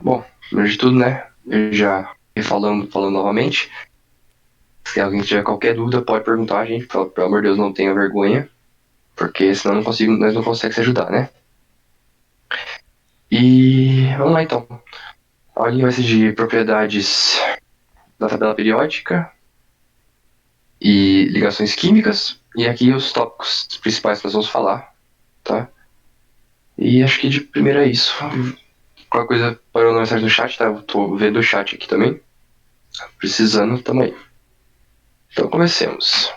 Bom, primeiro de tudo, né? Eu já falando novamente. Se alguém tiver qualquer dúvida, pode perguntar a gente. Pelo amor de Deus, não tenha vergonha. Porque senão nós não conseguimos se ajudar, né? E vamos lá então. A linha vai ser de propriedades da tabela periódica e ligações químicas. E aqui os tópicos principais que nós vamos falar, tá? E acho que de primeira é isso. Qualquer coisa para uma mensagem no chat, tá? Eu tô vendo o chat aqui também. Precisando, tamo aí. Então comecemos.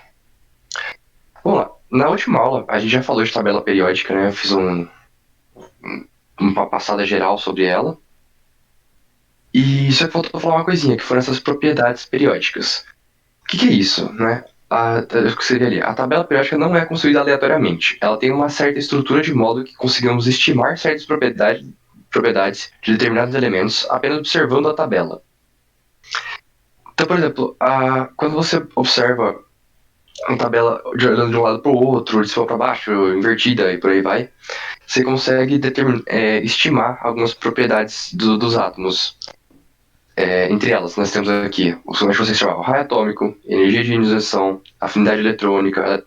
Vamos lá. Na última aula, a gente já falou de tabela periódica, né? Eu fiz uma passada geral sobre ela. E só que faltou falar uma coisinha, que foram essas propriedades periódicas. O que é isso, né? O que seria ali? A tabela periódica não é construída aleatoriamente. Ela tem uma certa estrutura de modo que consigamos estimar certas propriedades de determinados elementos apenas observando a tabela. Então, por exemplo, quando você observa uma tabela olhando de um lado para o outro, de cima para baixo, invertida e por aí vai, você consegue estimar algumas propriedades dos átomos. Entre elas, nós temos aqui o que você chama o raio atômico, energia de ionização, afinidade eletrônica,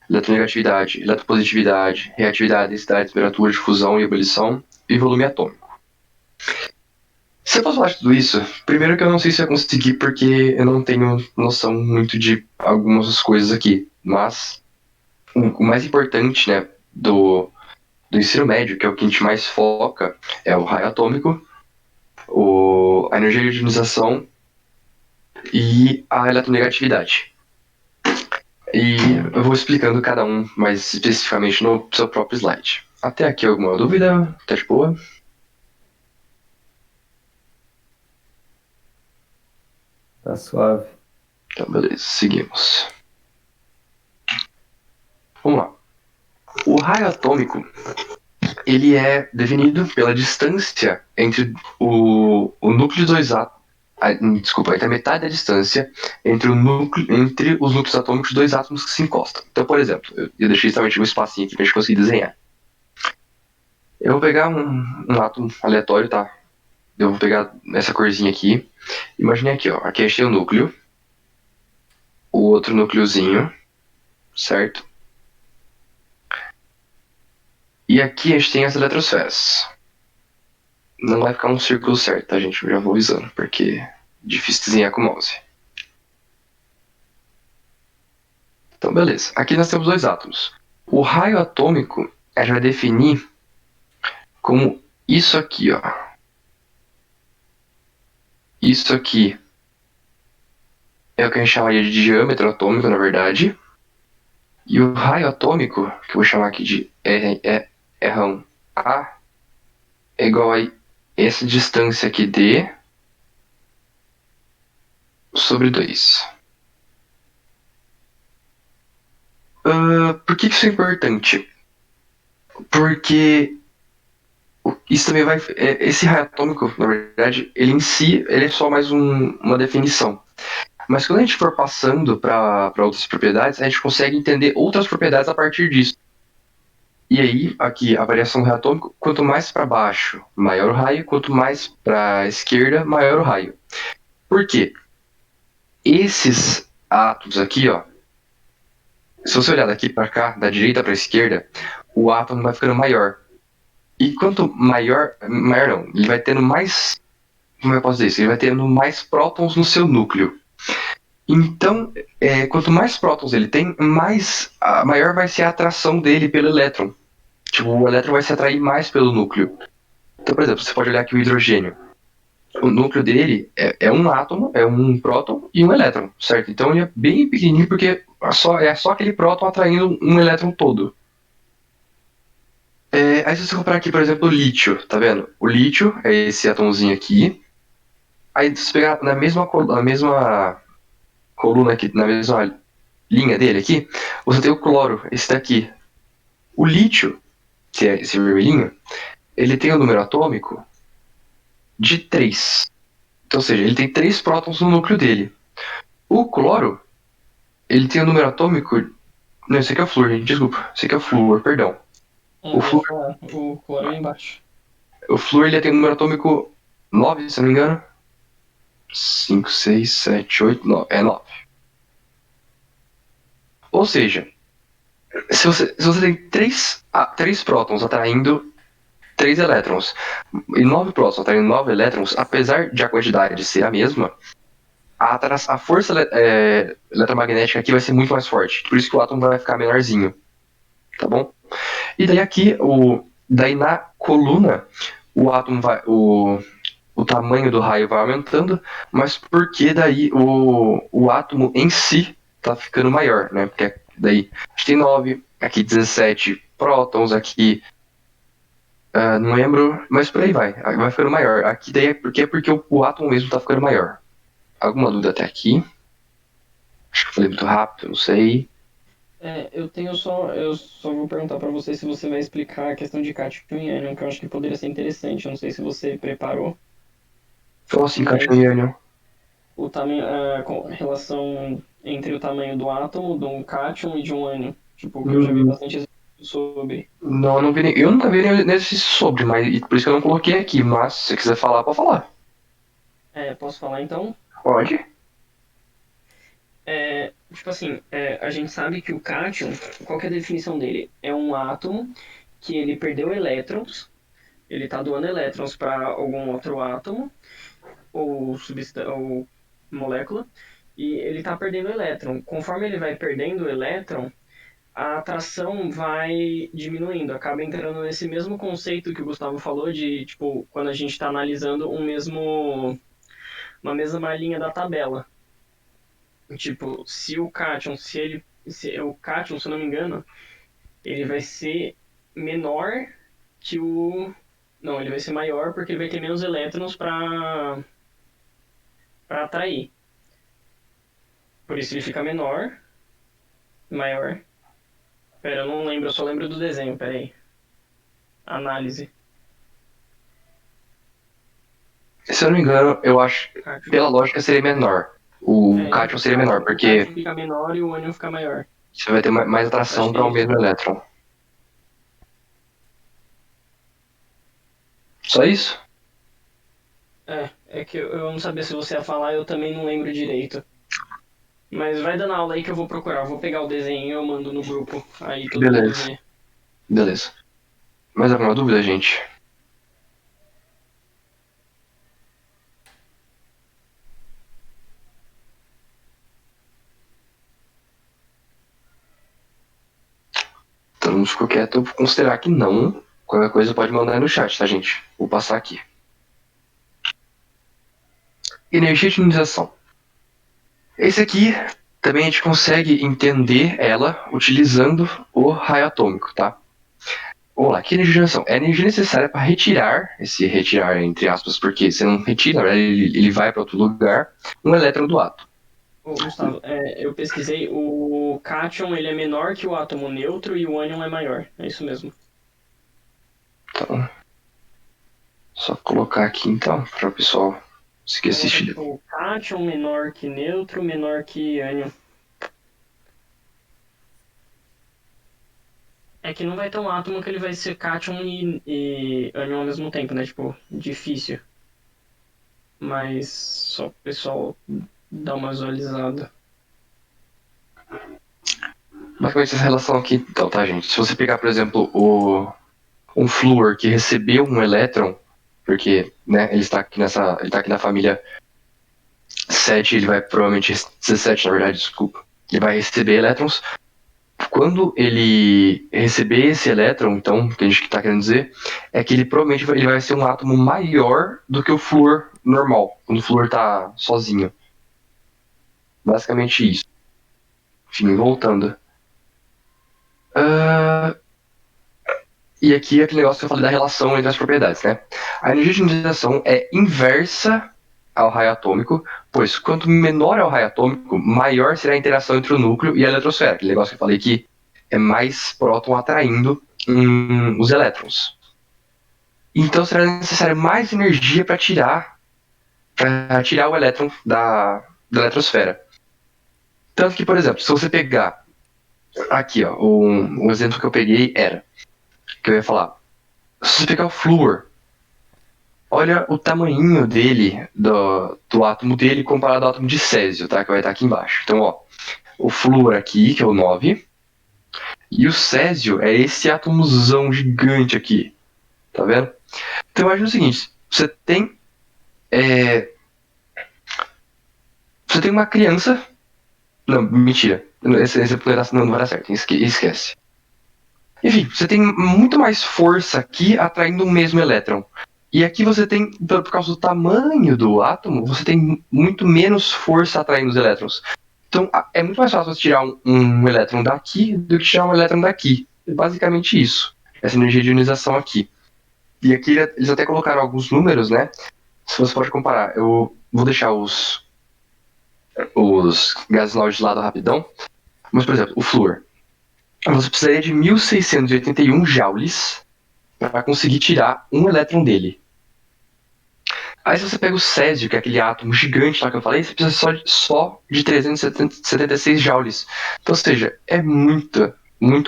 eletronegatividade, eletropositividade, reatividade, densidade, temperatura de fusão e ebulição e volume atômico. Se eu posso falar de tudo isso, primeiro que eu não sei se eu conseguir porque eu não tenho noção muito de algumas coisas aqui, mas o mais importante, né, do ensino médio, que é o que a gente mais foca, é o raio atômico, a energia de ionização e a eletronegatividade. E eu vou explicando cada um mais especificamente no seu próprio slide. Até aqui alguma dúvida? Tá de boa? Tá suave. Então, beleza, seguimos. Vamos lá. O raio atômico, ele é definido pela distância entre o núcleo de dois átomos. Desculpa, entre a metade da distância entre os núcleos atômicos de dois átomos que se encostam. Então, por exemplo, eu deixei justamente um espacinho aqui para a gente conseguir desenhar. Eu vou pegar um átomo aleatório, tá? Eu vou pegar essa corzinha aqui. Imagine aqui, ó. Aqui a gente tem o núcleo. O outro núcleozinho, certo? E aqui a gente tem as eletrosferas. Não vai ficar um círculo certo, tá, gente? Eu já vou avisando, porque é difícil desenhar com o mouse. Então, beleza. Aqui nós temos dois átomos. O raio atômico, a gente vai definir como isso aqui, ó. Isso aqui é o que a gente chamaria de diâmetro atômico, na verdade. E o raio atômico, que eu vou chamar aqui de R1A, é igual a essa distância aqui D sobre 2. Por que isso é importante? Porque isso também vai. Esse raio atômico, na verdade, ele em si ele é só mais uma definição. Mas quando a gente for passando para outras propriedades, a gente consegue entender outras propriedades a partir disso. E aí, aqui, a variação do raio atômico, quanto mais para baixo, maior o raio, quanto mais para a esquerda, maior o raio. Por quê? Esses átomos aqui, ó, se você olhar daqui para cá, da direita para a esquerda, o átomo vai ficando maior. E quanto maior não, ele vai tendo mais, como eu posso dizer isso? Ele vai tendo mais prótons no seu núcleo. Então, quanto mais prótons ele tem, maior vai ser a atração dele pelo elétron. Tipo, o elétron vai se atrair mais pelo núcleo. Então, por exemplo, você pode olhar aqui o hidrogênio. O núcleo dele é um átomo, é um próton e um elétron, certo? Então ele é bem pequenininho porque é só aquele próton atraindo um elétron todo. Aí se você comprar aqui, por exemplo, o lítio, tá vendo? O lítio é esse átomozinho aqui. Aí se você pegar na mesma coluna aqui, na mesma linha dele aqui, você tem o cloro, esse daqui. O lítio, que é esse vermelhinho, ele tem o número atômico de 3. Então, ou seja, ele tem 3 prótons no núcleo dele. O cloro, ele tem o número atômico. Não, esse aqui é o flúor, gente. Desculpa. Esse aqui é o flúor, perdão. O Eu ia flúor, falar, o cloro aí embaixo. O flúor ele tem um número atômico 9, se eu não me engano. 5, 6, 7, 8, 9. É 9. Ou seja, se você tem três prótons atraindo 3 elétrons e 9 prótons atraindo 9 elétrons, apesar de a quantidade ser a mesma, a força eletromagnética aqui vai ser muito mais forte. Por isso que o átomo vai ficar menorzinho. Tá bom? E daí aqui, daí na coluna, o átomo vai. O tamanho do raio vai aumentando, mas porque daí o átomo em si tá ficando maior, né? Porque daí a gente tem 9, aqui 17 prótons, aqui não lembro, mas por aí vai ficando maior. Aqui daí é porque o átomo mesmo tá ficando maior. Alguma dúvida até aqui? Acho que eu falei muito rápido, não sei. Eu só vou perguntar para você se você vai explicar a questão de cátion e ânion, que eu acho que poderia ser interessante. Eu não sei se você preparou, Falou assim, cátion mas e ânion. o tamanho, a relação entre o tamanho do átomo, de um cátion e de um ânion. Tipo, que eu já vi Hum, bastante exemplos sobre. não, eu nunca vi nesse sobre, mas por isso que eu não coloquei aqui. Mas se você quiser falar, pode falar. Posso falar então? Pode. Tipo assim, a gente sabe que o cátion, qual que é a definição dele? É um átomo que ele perdeu elétrons, ele está doando elétrons para algum outro átomo ou molécula, e ele está perdendo elétron. Conforme ele vai perdendo o elétron, a atração vai diminuindo, acaba entrando nesse mesmo conceito que o Gustavo falou de, tipo, quando a gente está analisando uma mesma linha da tabela. Tipo, se o cátion, se o cátion, se eu não me engano, ele vai ser menor que o... Não, ele vai ser maior porque ele vai ter menos elétrons para atrair. Por isso ele fica menor, maior. Pera, eu não lembro, eu só lembro do desenho, pera aí. Análise. Se eu não me engano, eu acho, Cátion. pela lógica, seria menor. O cátion Então, seria menor, o cátion porque fica menor e o ânion fica maior. você vai ter mais Eu acho atração que para é o isso. mesmo elétron. Só isso? É que eu não sabia se você ia falar, eu também não lembro direito. Mas vai dando aula aí que eu vou procurar. Eu vou pegar o desenho e eu mando no grupo. Aí todo mundo Beleza, vê. beleza. Mais alguma dúvida, gente? Todo mundo ficou quieto, eu vou considerar que não. Qualquer coisa pode mandar aí no chat, tá, gente? Vou passar aqui. Energia de ionização. Esse aqui também a gente consegue entender ela utilizando o raio atômico, tá? Vamos lá, que energia de ionização? É a energia necessária para retirar, esse retirar entre aspas, porque você não retira, na verdade ele vai para outro lugar, um elétron do átomo. Ô, Gustavo, eu pesquisei. O cátion ele é menor que o átomo neutro e o ânion é maior. É isso mesmo. Então, só colocar aqui então, para o pessoal conseguir Coloca assistir. tipo cátion menor que neutro, menor que ânion. É que não vai ter um átomo que ele vai ser cátion e ânion ao mesmo tempo, né? Tipo, difícil. Mas só pro pessoal dar uma visualizada. Basicamente essa relação aqui, então, tá, gente? Se você pegar, por exemplo, um flúor que recebeu um elétron, porque, né, ele está aqui na família 7, ele vai provavelmente 17, na verdade, desculpa. Ele vai receber elétrons. Quando ele receber esse elétron, então, o que a gente está querendo dizer é que ele provavelmente ele vai ser um átomo maior do que o flúor normal, quando o flúor está sozinho. Basicamente isso. Enfim, voltando. Uh, e aqui é aquele negócio que eu falei da relação entre as propriedades, né? A energia de ionização é inversa ao raio atômico, pois quanto menor é o raio atômico, maior será a interação entre o núcleo e a eletrosfera. Aquele negócio que eu falei que é mais próton atraindo os elétrons. Então será necessário mais energia para tirar o elétron da eletrosfera. Tanto que, por exemplo, se você pegar aqui, ó, um exemplo que eu peguei era que eu ia falar. Se você pegar o flúor olha o tamanhinho dele, do átomo dele comparado ao átomo de césio, tá? Que vai estar aqui embaixo. Então, ó, o flúor aqui, que é o 9, e o césio é esse átomozão gigante aqui, tá vendo? Então imagina o seguinte, você tem uma criança, não, mentira, esse exemplo não vai dar certo, esquece. Enfim, você tem muito mais força aqui atraindo o mesmo elétron. E aqui você tem, por causa do tamanho do átomo, você tem muito menos força atraindo os elétrons. Então é muito mais fácil você tirar um elétron daqui do que tirar um elétron daqui. É basicamente isso. Essa energia de ionização aqui. E aqui eles até colocaram alguns números, né? Se você pode comparar. Eu vou deixar os gases láureos de lado rapidão. Mas, por exemplo, o flúor. Você precisaria de 1681 joules para conseguir tirar um elétron dele. Aí se você pega o césio, que é aquele átomo gigante lá que eu falei, você precisa só de 376 joules. Então, ou seja, é muito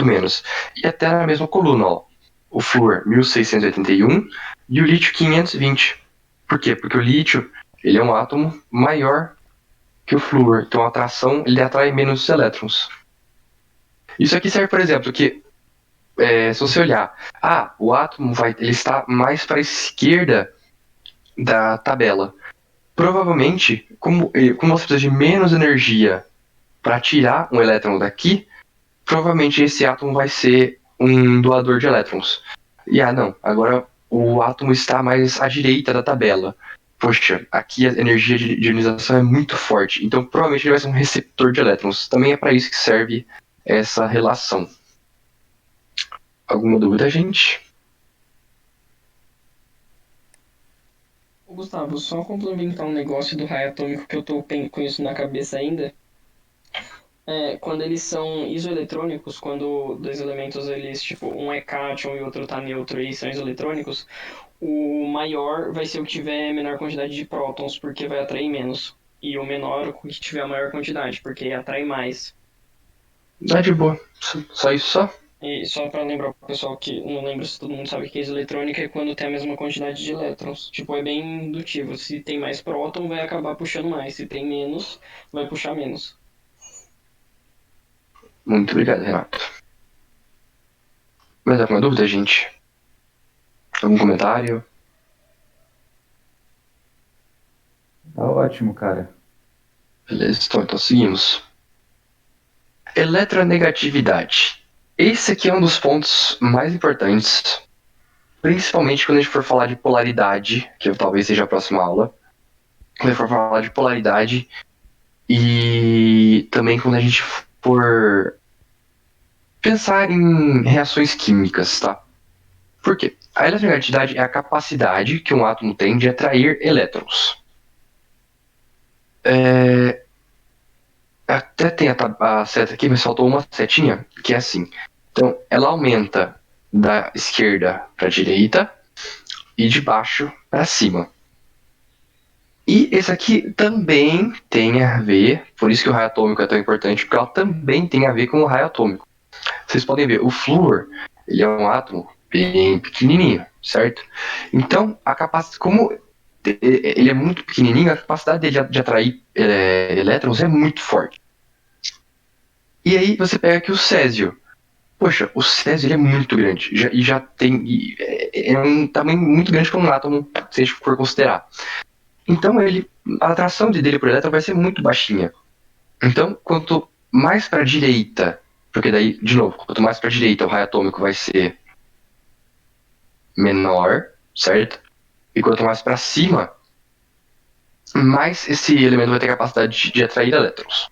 menos. E até na mesma coluna, ó. O flúor 1681 e o lítio 520. Por quê? Porque o lítio ele é um átomo maior que o flúor. Então a atração ele atrai menos elétrons. Isso aqui serve, por exemplo, que se você olhar, o átomo ele está mais para a esquerda da tabela. Provavelmente, como você precisa de menos energia para tirar um elétron daqui, provavelmente esse átomo vai ser um doador de elétrons. E não, agora o átomo está mais à direita da tabela. Poxa, aqui a energia de ionização é muito forte, então provavelmente ele vai ser um receptor de elétrons. Também é para isso que serve essa relação. Alguma dúvida, gente? Gustavo, só complementar um negócio do raio atômico que eu tô com isso na cabeça ainda. Quando eles são isoeletrônicos, quando dois elementos, eles, tipo, um é cátion e o outro tá neutro e são isoeletrônicos, o maior vai ser o que tiver menor quantidade de prótons, porque vai atrair menos. E o menor, o que tiver a maior quantidade, porque atrai mais. Tá de boa. Só isso só? E só para lembrar pro pessoal que não lembra se todo mundo sabe que isoeletrônica é quando tem a mesma quantidade de elétrons. Tipo, é bem indutivo. Se tem mais próton, vai acabar puxando mais. Se tem menos, vai puxar menos. Muito obrigado, Renato. Mais alguma dúvida, gente? Algum comentário? Tá ótimo, cara. Beleza, então seguimos. Eletronegatividade. Esse aqui é um dos pontos mais importantes, principalmente quando a gente for falar de polaridade, que talvez seja a próxima aula. Quando a gente for falar de polaridade e também quando a gente for pensar em reações químicas, tá? Por quê? A eletronegatividade é a capacidade que um átomo tem de atrair elétrons. Até tem a seta aqui, mas faltou uma setinha, que é assim. Então, ela aumenta da esquerda para a direita e de baixo para cima. E esse aqui também tem a ver, por isso que o raio atômico é tão importante, porque ela também tem a ver com o raio atômico. Vocês podem ver, o flúor, ele é um átomo bem pequenininho, certo? Então, a capacidade, como ele é muito pequenininho, a capacidade dele de atrair elétrons é muito forte. E aí você pega aqui o césio. Poxa, o césio ele é muito grande. Já tem. É um tamanho muito grande para um átomo, se a gente for considerar. Então a atração dele por elétron vai ser muito baixinha. Então, quanto mais para a direita, porque daí, de novo, quanto mais para a direita o raio atômico vai ser menor, certo? E quanto mais para cima, mais esse elemento vai ter capacidade de atrair elétrons.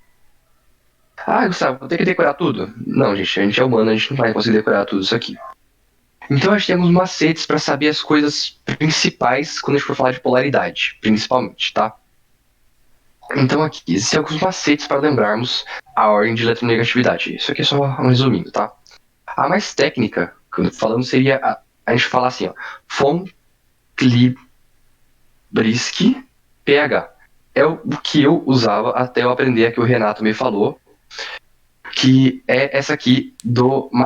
Gustavo, vou ter que decorar tudo? Não, gente, a gente é humano, a gente não vai conseguir decorar tudo isso aqui. Então a gente tem alguns macetes para saber as coisas principais quando a gente for falar de polaridade, principalmente, tá? Então aqui existem alguns macetes para lembrarmos a ordem de eletronegatividade. Isso aqui é só um resumindo, tá? A mais técnica, quando falando, seria a gente falar assim, ó, von Liebsky pH. É o que eu usava até eu aprender a que o Renato me falou, que é essa aqui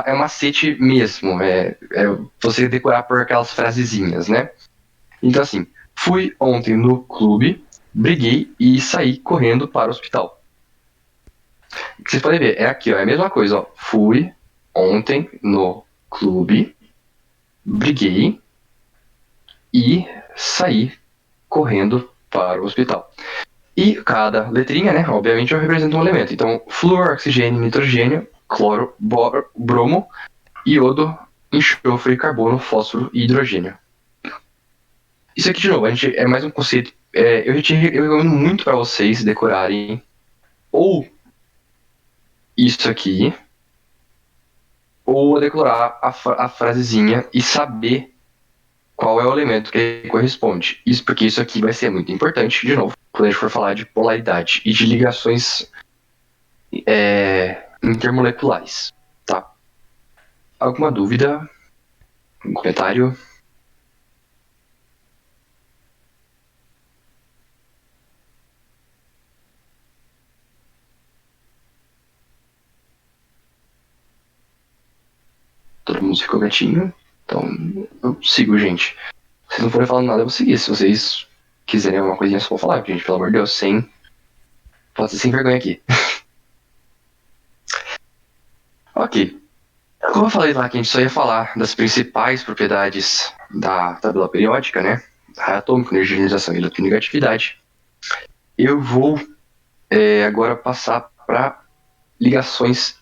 é macete mesmo, é você decorar por aquelas frasezinhas, né? Então assim, Fui ontem no clube, briguei e saí correndo para o hospital. Vocês podem ver, é aqui, ó, é a mesma coisa, ó. Fui ontem no clube, briguei e saí correndo para o hospital. E cada letrinha, né, obviamente, representa um elemento. Então, flúor, oxigênio, nitrogênio, cloro, bromo, iodo, enxofre, carbono, fósforo e hidrogênio. Isso aqui, de novo, é mais um conceito. Eu recomendo muito para vocês decorarem ou isso aqui, ou decorar a frasezinha e saber qual é o elemento que corresponde. Isso porque isso aqui vai ser muito importante, de novo, quando a gente for falar de polaridade e de ligações intermoleculares, tá? Alguma dúvida? Um comentário? Todo mundo ficou quietinho, então eu sigo, gente. Se vocês não forem falando nada, eu vou seguir. Se vocês quiserem alguma coisinha, só vou falar, gente, pelo amor de Deus, pode ser sem vergonha aqui. Ok. Como eu falei lá que a gente só ia falar das principais propriedades da tabela periódica, né? Raio atômico, energia de ionização e eletronegatividade. Eu vou agora passar para ligações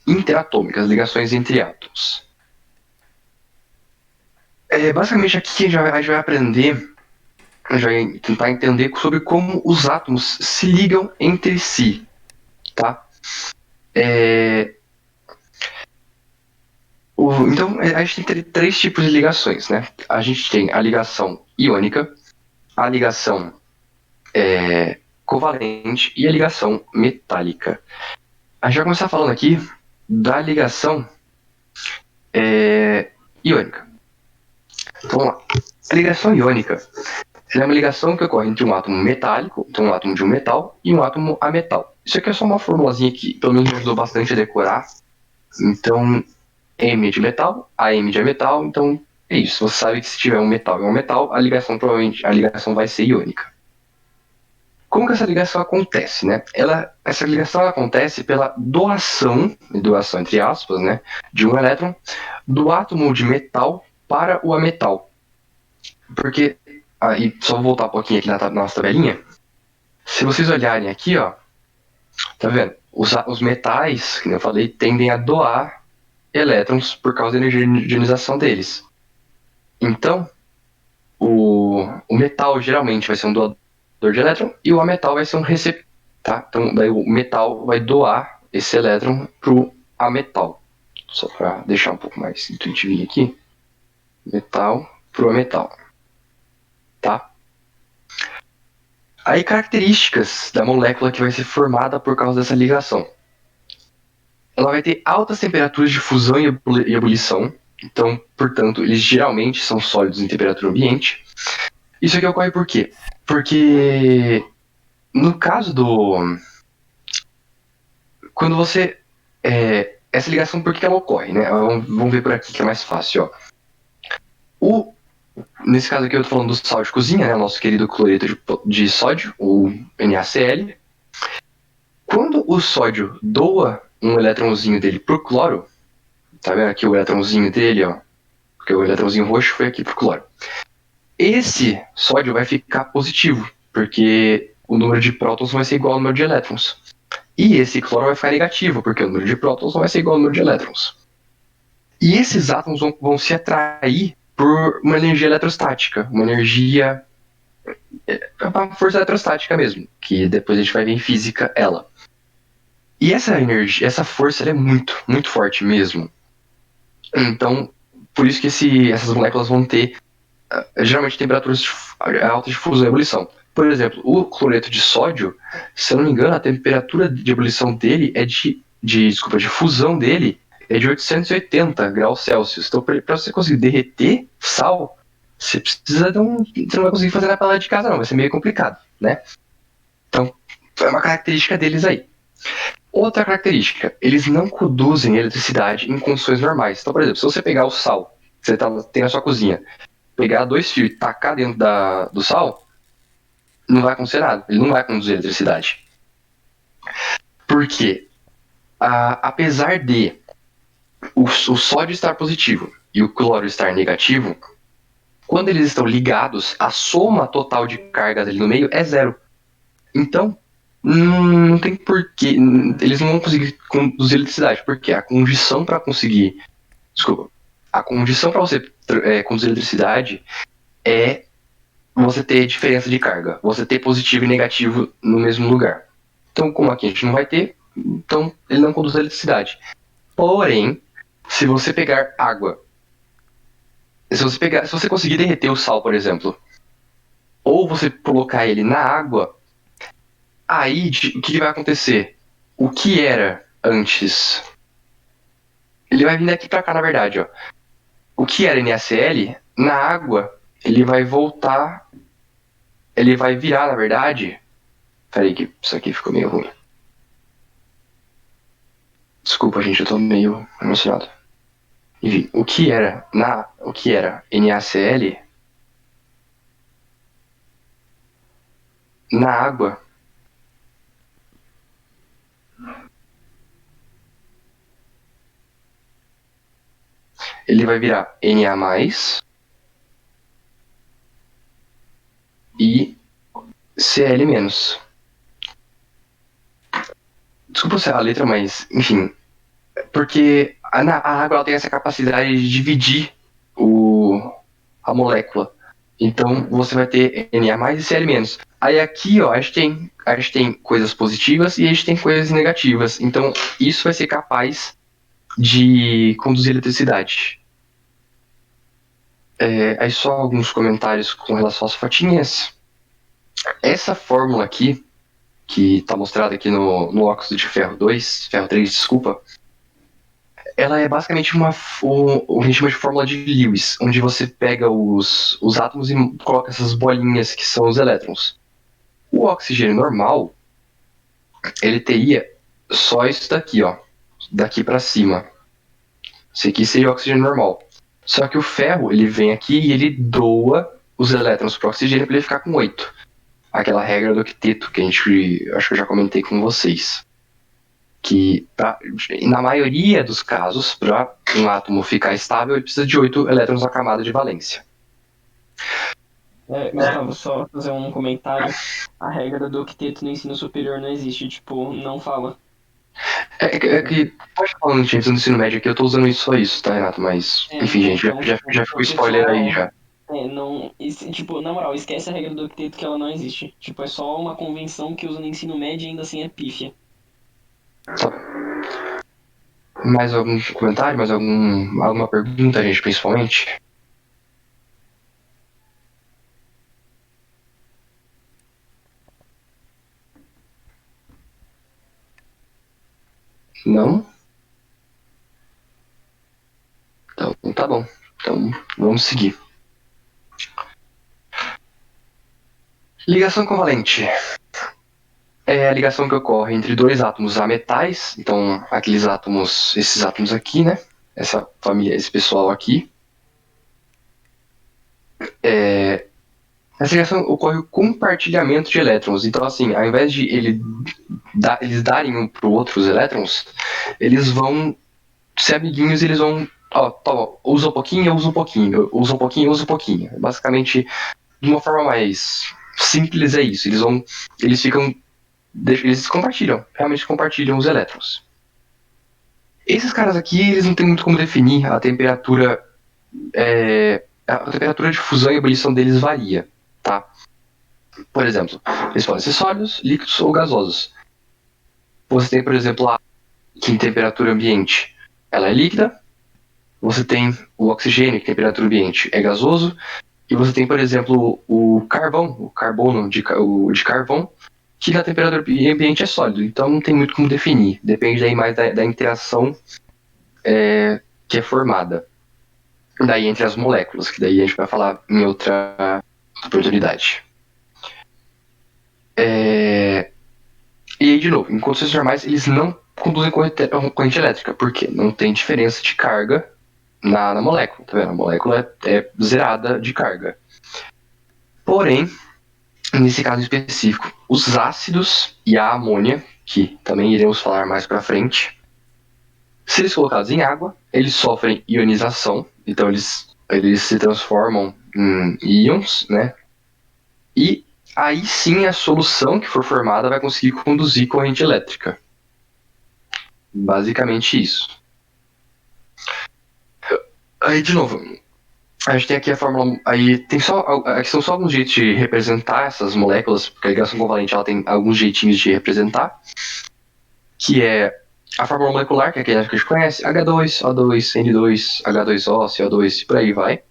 interatômicas, ligações entre átomos. Basicamente aqui a gente vai aprender, a gente vai tentar entender sobre como os átomos se ligam entre si, tá? Então, a gente tem três tipos de ligações, né? A gente tem a ligação iônica, a ligação covalente e a ligação metálica. A gente vai começar falando aqui da ligação iônica. Então, vamos lá. A ligação iônica é uma ligação que ocorre entre um átomo metálico, então um átomo de um metal, e um átomo ametal. Isso aqui é só uma formulazinha que pelo menos me ajudou bastante a decorar. Então, M de metal, AM de ametal, então é isso. Você sabe que se tiver um metal e um metal, a ligação vai ser iônica. Como que essa ligação acontece, né? Essa ligação acontece pela doação entre aspas, né, de um elétron do átomo de metal para o ametal. Porque, aí só vou voltar um pouquinho aqui na nossa tabelinha. Se vocês olharem aqui, ó, tá vendo? Os metais, que eu falei, tendem a doar elétrons por causa da energia de ionização deles. Então, o metal geralmente vai ser um doador de elétron e o ametal vai ser um receptor, tá? Então, daí o metal vai doar esse elétron pro ametal. Só para deixar um pouco mais intuitivo aqui. Metal pro ametal. Tá? Aí, características da molécula que vai ser formada por causa dessa ligação. Ela vai ter altas temperaturas de fusão e ebulição. Então, portanto, eles geralmente são sólidos em temperatura ambiente. Isso aqui ocorre por quê? Porque no caso quando você... essa ligação, por que ela ocorre, né? Vamos ver por aqui que é mais fácil, ó. Nesse caso aqui eu estou falando do sal de cozinha, né? Nosso querido cloreto de sódio, o NaCl. Quando o sódio doa um eletrãozinho dele pro cloro, tá vendo aqui o eletrãozinho dele, ó? Porque o eletrãozinho roxo foi aqui pro cloro. Esse sódio vai ficar positivo, porque o número de prótons vai ser igual ao número de elétrons. E esse cloro vai ficar negativo, porque o número de prótons vai ser igual ao número de elétrons. E esses átomos vão se atrair por uma energia eletrostática, uma força eletrostática mesmo, que depois a gente vai ver em física ela. E essa força ela é muito, muito forte mesmo. Então, por isso que essas moléculas vão ter geralmente temperaturas altas de fusão e ebulição. Por exemplo, o cloreto de sódio, se eu não me engano, a temperatura de ebulição dele é de fusão dele é de 880 graus Celsius. Então, para você conseguir derreter sal, você precisa você não vai conseguir fazer na panela de casa, não. Vai ser meio complicado, né? Então, é uma característica deles aí. Outra característica, eles não produzem eletricidade em condições normais. Então, por exemplo, se você pegar o sal que você tem na sua cozinha, pegar 2 fios e tacar dentro do sal, não vai acontecer nada. Ele não vai conduzir eletricidade. Por quê? Apesar de o sódio estar positivo e o cloro estar negativo, quando eles estão ligados, a soma total de cargas ali no meio é 0. Então, não tem porquê. Eles não vão conseguir conduzir eletricidade, porque a condição para conseguir. Desculpa. A condição para você conduzir eletricidade é você ter diferença de carga, você ter positivo e negativo no mesmo lugar. Então, como aqui a gente não vai ter, então ele não conduz eletricidade. Porém, se você pegar água, se você conseguir derreter o sal, por exemplo, ou você colocar ele na água, aí o que vai acontecer? O que era antes? Ele vai vir daqui para cá, na verdade, ó. O que era NaCl, na água, ele vai voltar. Ele vai virar, na verdade. Peraí, que isso aqui ficou meio ruim. Desculpa, gente, eu tô meio emocionado. Enfim, o que era NaCl na água, ele vai virar Na+ e Cl-. Desculpa se é a letra, mas enfim, porque a água ela tem essa capacidade de dividir a molécula. Então você vai ter Na+ e Cl-. Aí aqui, ó, a gente tem coisas positivas e a gente tem coisas negativas. Então isso vai ser capaz de conduzir eletricidade. Aí só alguns comentários com relação às fotinhas. Essa fórmula aqui, que está mostrada aqui no óxido de ferro 2, ferro 3, desculpa, ela é basicamente o que a gente chama de fórmula de Lewis, onde você pega os átomos e coloca essas bolinhas que são os elétrons. O oxigênio normal, ele teria só isso daqui, ó, daqui para cima. Isso aqui seria o oxigênio normal. Só que o ferro, ele vem aqui e ele doa os elétrons para o oxigênio para ele ficar com 8. Aquela regra do octeto que acho que eu já comentei com vocês. Que na maioria dos casos, para um átomo ficar estável, ele precisa de 8 elétrons na camada de valência. Gustavo, só fazer um comentário. A regra do octeto no ensino superior não existe, tipo, não fala. Que pode falar no ensino médio aqui, eu tô usando só isso, tá, Renato? Mas, enfim, gente, então, já ficou spoiler aí já. Tipo, na moral, esquece a regra do octeto que ela não existe. Tipo, é só uma convenção que usa no ensino médio e ainda assim é pífia. Mais algum comentário? Mais alguma pergunta, gente, principalmente? Não? Então, tá bom. Então, vamos seguir. Ligação covalente. É a ligação que ocorre entre dois átomos ametais. Então, esses átomos aqui, né? Essa família, esse pessoal aqui. Essa ligação ocorre o compartilhamento de elétrons. Então, assim, ao invés de eles darem um para o outro os elétrons, eles vão ser amiguinhos e eles vão. Ó, usa um pouquinho, eu uso um pouquinho. Usa um pouquinho, eu uso um pouquinho. Basicamente, de uma forma mais simples, é isso. Eles compartilham, realmente compartilham os elétrons. Esses caras aqui, eles não tem muito como definir a temperatura. A temperatura de fusão e ebulição deles varia, tá? Por exemplo, eles podem ser sólidos, líquidos ou gasosos. Você tem, por exemplo, a que em temperatura ambiente ela é líquida. Você tem o oxigênio, que em temperatura ambiente é gasoso. E você tem, por exemplo, o carbono de carvão, que na temperatura ambiente é sólido. Então não tem muito como definir. Depende daí mais da interação que é formada. Daí entre as moléculas, que daí a gente vai falar em outra oportunidade. E aí, de novo, em condições normais, eles não conduzem corrente elétrica, porque não tem diferença de carga na molécula, tá vendo? A molécula é zerada de carga. Porém, nesse caso específico, os ácidos e a amônia, que também iremos falar mais pra frente, se eles colocados em água, eles sofrem ionização, então eles se transformam em íons, né? E aí sim a solução que for formada vai conseguir conduzir corrente elétrica. Basicamente isso. Aí, de novo, a gente tem aqui a fórmula. Aí tem só. Aqui são só alguns jeitos de representar essas moléculas, porque a ligação covalente ela tem alguns jeitinhos de representar. Que é a fórmula molecular, que é aquela que a gente conhece: H2, O2, N2, H2O, CO2, por aí vai.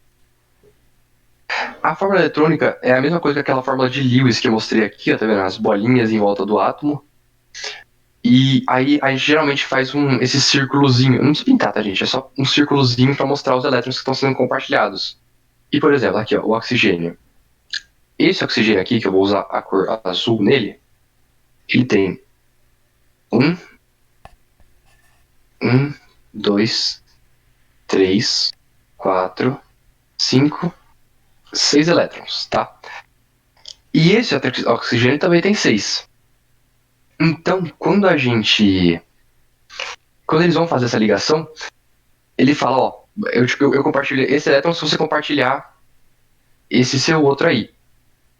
A fórmula eletrônica é a mesma coisa que aquela fórmula de Lewis que eu mostrei aqui, ó, tá vendo? As bolinhas em volta do átomo. E aí a gente geralmente faz esse círculozinho. Não precisa pintar, tá, gente? É só um círculozinho para mostrar os elétrons que estão sendo compartilhados. E, por exemplo, aqui, ó, o oxigênio. Esse oxigênio aqui, que eu vou usar a cor azul nele, ele tem um, 2, 3, 4, 5, 6 elétrons, tá? E esse oxigênio também tem 6. Então, quando eles vão fazer essa ligação, ele fala, ó, eu compartilho esse elétron se você compartilhar esse seu outro aí.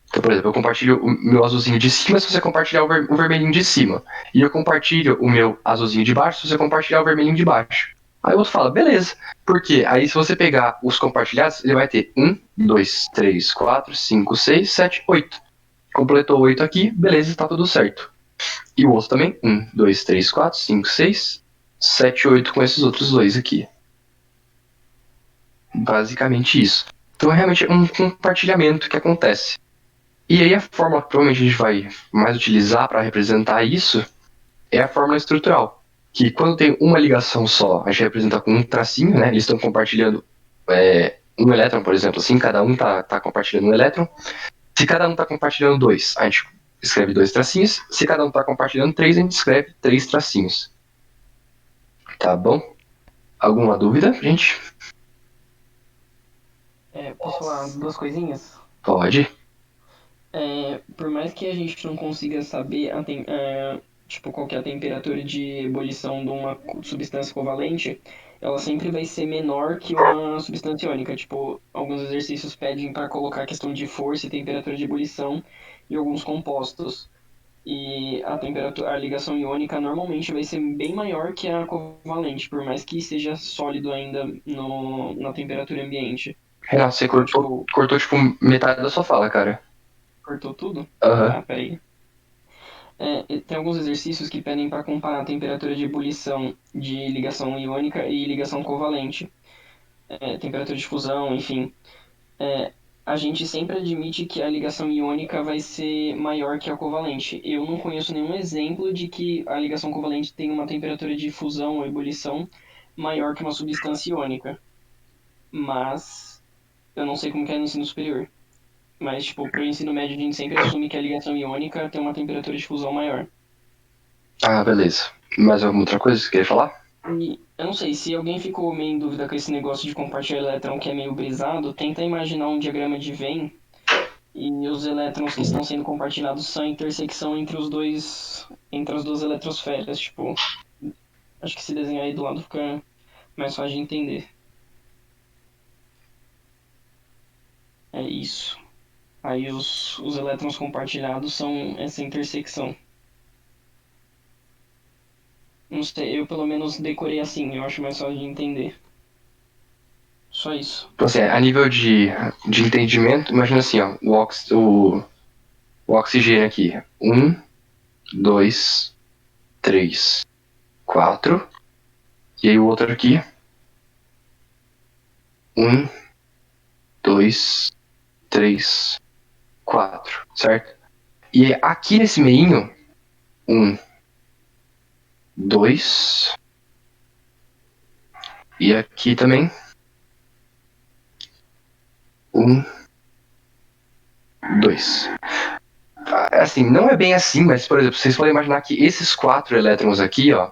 Então, por exemplo, eu compartilho o meu azulzinho de cima se você compartilhar o vermelhinho de cima. E eu compartilho o meu azulzinho de baixo se você compartilhar o vermelhinho de baixo. Aí o outro fala, beleza. Por quê? Aí se você pegar os compartilhados, ele vai ter 1, 2, 3, 4, 5, 6, 7, 8. Completou 8 aqui, beleza, tá tudo certo. E o outro também, 1, 2, 3, 4, 5, 6, 7, 8 com esses outros dois aqui. Basicamente isso. Então é realmente um compartilhamento que acontece. E aí a fórmula que provavelmente a gente vai mais utilizar para representar isso é a fórmula estrutural. Que quando tem uma ligação só, a gente representa com um tracinho, né? Eles estão compartilhando um elétron, por exemplo, assim, cada um tá compartilhando um elétron. Se cada um tá compartilhando 2, a gente escreve 2 tracinhos. Se cada um tá compartilhando 3, a gente escreve 3 tracinhos. Tá bom? Alguma dúvida, gente? Posso falar duas coisinhas? Pode. Por mais que a gente não consiga saber tipo, qual que é a temperatura de ebulição de uma substância covalente, ela sempre vai ser menor que uma substância iônica. Tipo, alguns exercícios pedem para colocar a questão de força e temperatura de ebulição em alguns compostos. E a ligação iônica normalmente vai ser bem maior que a covalente, por mais que seja sólido ainda na temperatura ambiente. Renato, você cortou tipo metade da sua fala, cara. Cortou tudo? Aham. Ah, peraí. Tem alguns exercícios que pedem para comparar a temperatura de ebulição de ligação iônica e ligação covalente. Temperatura de fusão, enfim. A gente sempre admite que a ligação iônica vai ser maior que a covalente. Eu não conheço nenhum exemplo de que a ligação covalente tem uma temperatura de fusão ou ebulição maior que uma substância iônica. Mas eu não sei como que é no ensino superior. Mas, tipo, pro ensino médio a gente sempre assume que a ligação iônica tem uma temperatura de fusão maior. Ah, beleza. Mais alguma outra coisa que você queria falar? E eu não sei, se alguém ficou meio em dúvida com esse negócio de compartilhar elétron que é meio brisado, tenta imaginar um diagrama de Venn e os elétrons que estão sendo compartilhados são a intersecção entre as duas eletrosferas, tipo, acho que se desenhar aí do lado fica mais fácil de entender. É isso. Aí os elétrons compartilhados são essa intersecção. Não sei, eu pelo menos decorei assim, eu acho mais fácil de entender. Só isso. Então, assim, a nível de entendimento, imagina assim, ó, o oxigênio aqui. 1, 2, 3, 4. E aí o outro aqui. 1, 2, 3, 4. Certo? E aqui nesse meinho, 1, 2. E aqui também. 1, 2. Assim, não é bem assim, mas, por exemplo, vocês podem imaginar que esses 4 elétrons aqui, ó.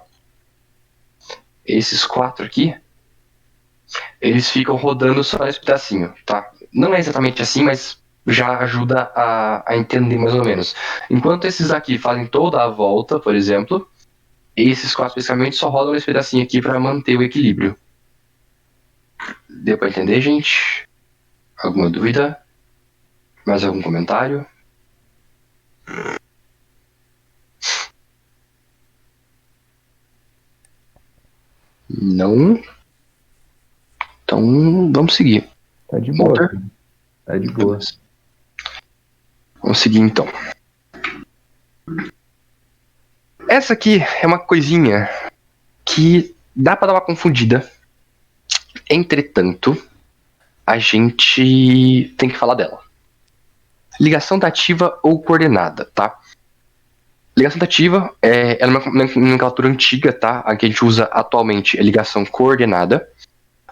Esses 4 aqui, eles ficam rodando só nesse pedacinho, tá? Não é exatamente assim, mas já ajuda a entender mais ou menos. Enquanto esses aqui fazem toda a volta, por exemplo, esses 4 especificamente só rodam nesse pedacinho aqui para manter o equilíbrio. Deu para entender, gente? Alguma dúvida? Mais algum comentário? Não? Então, vamos seguir. Tá de boa, Walter? cara. Tá de boa. Vamos seguir, então. Essa aqui é uma coisinha que dá para dar uma confundida. Entretanto, a gente tem que falar dela. Ligação dativa ou coordenada, tá? Ligação dativa é uma nomenclatura antiga, tá? A que a gente usa atualmente é ligação coordenada.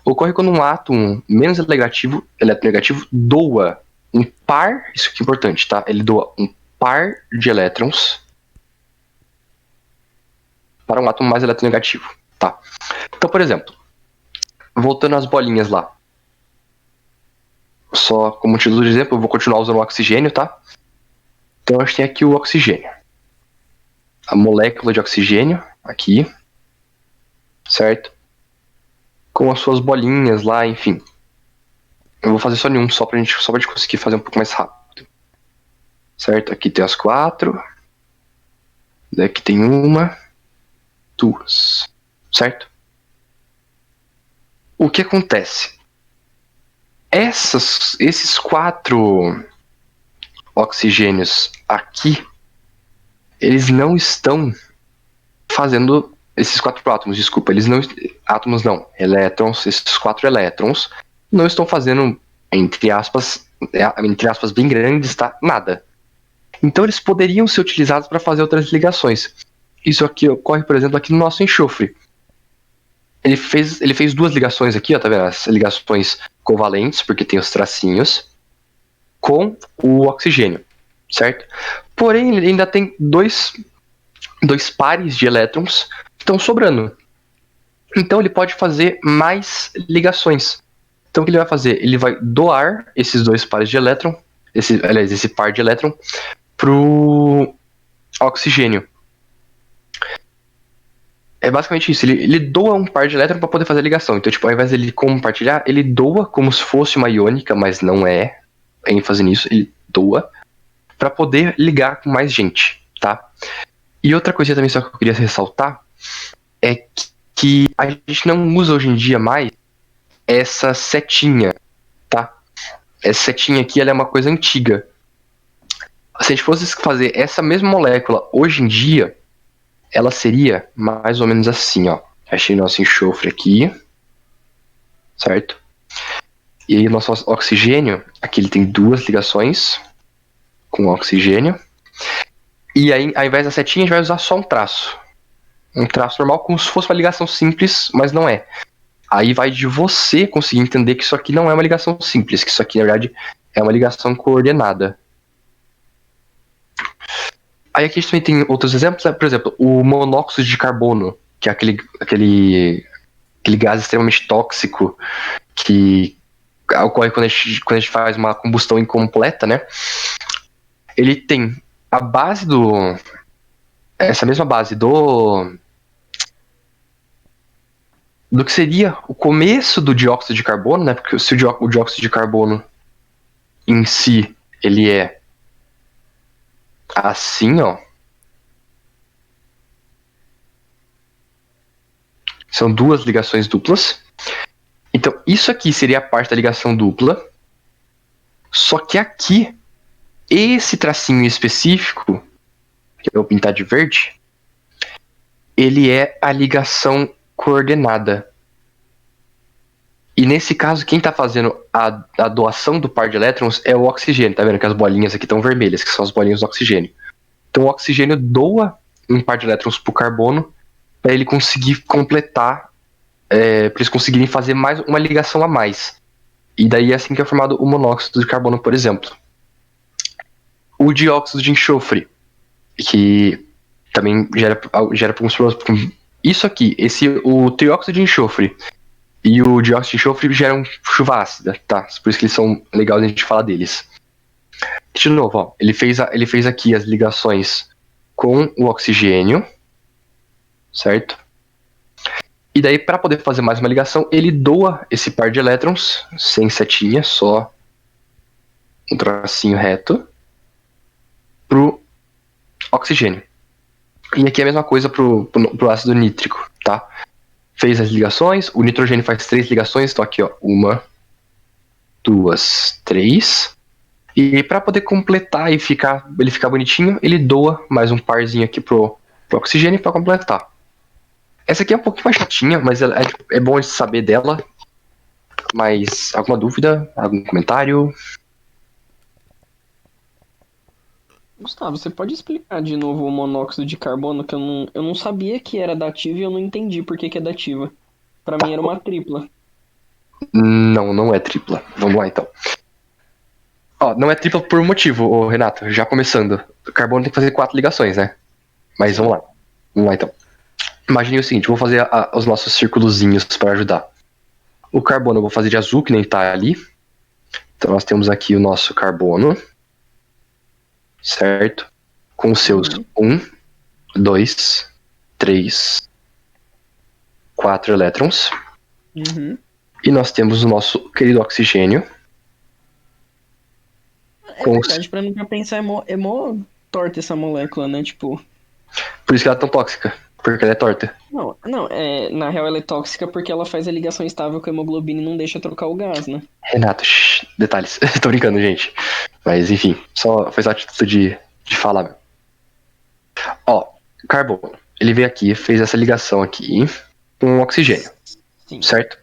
Ocorre quando um átomo menos eletronegativo doa um par, isso aqui é importante, tá? Ele doa um par de elétrons para um átomo mais eletronegativo, tá? Então, por exemplo, voltando às bolinhas lá. Só como título de exemplo, eu vou continuar usando o oxigênio, tá? Então a gente tem aqui o oxigênio. A molécula de oxigênio, aqui. Certo? Com as suas bolinhas lá, enfim. Eu vou fazer só nenhum, só pra gente conseguir fazer um pouco mais rápido. Certo? Aqui tem as 4. Daqui tem 1, 2. Certo? O que acontece? Esses 4 oxigênios aqui, eles não estão fazendo esses 4 átomos, desculpa, eles não, átomos não, elétrons, esses 4 elétrons não estão fazendo, entre aspas bem grandes, tá? Nada. Então eles poderiam ser utilizados para fazer outras ligações. Isso aqui ocorre, por exemplo, aqui no nosso enxofre. Ele fez 2 ligações aqui, ó, tá vendo? As ligações covalentes, porque tem os tracinhos, com o oxigênio, certo? Porém, ele ainda tem dois pares de elétrons que estão sobrando. Então, ele pode fazer mais ligações. Então, o que ele vai fazer? Ele vai doar esses 2 pares de elétron, esse par de elétron, pro oxigênio. É basicamente isso, ele doa um par de elétrons para poder fazer a ligação. Então, tipo, ao invés de ele compartilhar, ele doa como se fosse uma iônica, mas não é. ênfase nisso, ele doa para poder ligar com mais gente, tá? E outra coisa também só que eu queria ressaltar é que a gente não usa hoje em dia mais essa setinha, tá? Essa setinha aqui, ela é uma coisa antiga. Se a gente fosse fazer essa mesma molécula hoje em dia, ela seria mais ou menos assim, ó. Achei nosso enxofre aqui, certo? E aí o nosso oxigênio, aqui ele tem 2 ligações com oxigênio. E aí, ao invés da setinha, a gente vai usar só um traço. Um traço normal, como se fosse uma ligação simples, mas não é. Aí vai de você conseguir entender que isso aqui não é uma ligação simples, que isso aqui, na verdade, é uma ligação coordenada. Aí aqui a gente também tem outros exemplos, né? Por exemplo, o monóxido de carbono, que é aquele gás extremamente tóxico que ocorre quando a gente faz uma combustão incompleta, né? Ele tem a base essa mesma base do que seria o começo do dióxido de carbono, né? Porque se o dióxido de carbono em si, ele é assim, ó. São 2 ligações duplas. Então, isso aqui seria a parte da ligação dupla. Só que aqui, esse tracinho específico, que eu vou pintar de verde, ele é a ligação coordenada. E nesse caso, quem está fazendo a doação do par de elétrons é o oxigênio. Tá vendo que as bolinhas aqui estão vermelhas, que são as bolinhas do oxigênio. Então o oxigênio doa um par de elétrons para o carbono para ele conseguir completar, para eles conseguirem fazer mais uma ligação a mais. E daí é assim que é formado o monóxido de carbono, por exemplo. O dióxido de enxofre, que também gera alguns problemas. Isso aqui, o trióxido de enxofre, E o dióxido de enxofre gera chuva ácida, tá? Por isso que eles são legais a gente falar deles. De novo, ó, ele fez aqui as ligações com o oxigênio, certo? E daí, para poder fazer mais uma ligação, ele doa esse par de elétrons, sem setinha, só um tracinho reto, pro oxigênio. E aqui é a mesma coisa pro ácido nítrico, tá? Fez as ligações, o nitrogênio faz 3 ligações, então aqui, ó, 1, 2, 3. E para poder completar e ele ficar bonitinho, ele doa mais um parzinho aqui pro oxigênio para completar. Essa aqui é um pouquinho mais chatinha, mas é bom de saber dela. Mas alguma dúvida? Algum comentário? Gustavo, você pode explicar de novo o monóxido de carbono, que eu não sabia que era dativa e eu não entendi por que é dativa. Pra mim era uma tripla. Não, não é tripla. Vamos lá então. Ó, não é tripla por um motivo, ô, Renato. Já começando. O carbono tem que fazer 4 ligações, né? Mas vamos lá. Vamos lá então. Imagine o seguinte, vou fazer os nossos círculozinhos para ajudar. O carbono eu vou fazer de azul, que nem tá ali. Então nós temos aqui o nosso carbono. Certo? Com os seus 1, 2, 3, 4 elétrons. Uhum. E nós temos o nosso querido oxigênio. É verdade, pra mim pra pensar, é mó torta essa molécula, né? Tipo. Por isso que ela é tão tóxica. Porque ela é torta. Não, na real ela é tóxica porque ela faz a ligação estável com a hemoglobina e não deixa trocar o gás, né? Renato, detalhes. Tô brincando, gente. Mas enfim, só foi só a atitude de falar mesmo. Ó, carbono. Ele veio aqui, fez essa ligação aqui com o oxigênio. Sim. Certo?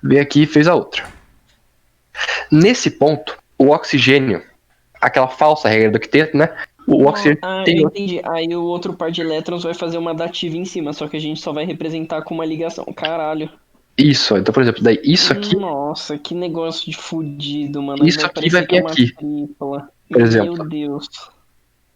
Veio aqui e fez a outra. Nesse ponto, o oxigênio, aquela falsa regra do octeto, né? O oxigênio tem. Eu entendi. Aí o outro par de elétrons vai fazer uma dativa em cima, só que a gente só vai representar com uma ligação. Caralho. Isso, então, por exemplo, daí isso aqui. Nossa, que negócio de fudido, mano. Isso aqui vai vir aqui. Tripla. Por exemplo. Meu Deus.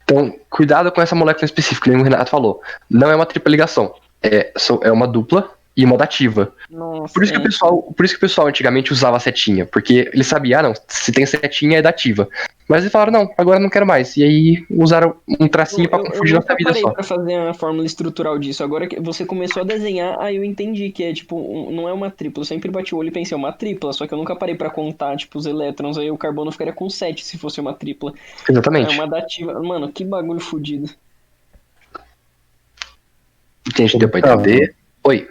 Então, cuidado com essa molécula específica, como o Renato falou. Não é uma tripla ligação. É uma dupla e uma dativa. Nossa, Por isso que o pessoal antigamente usava a setinha, porque eles sabiam, não, se tem setinha é dativa. Mas eles falaram, não, agora não quero mais. E aí usaram um tracinho pra confundir nossa vida só. Eu parei pra fazer a fórmula estrutural disso. Agora que você começou a desenhar, aí eu entendi que é tipo, não é uma tripla. Eu sempre bati o olho e pensei, é uma tripla, só que eu nunca parei pra contar, tipo, os elétrons. Aí o carbono ficaria com 7 se fosse uma tripla. Exatamente. É uma dativa. Mano, que bagulho fudido. Entendi, deu pra entender. Oi.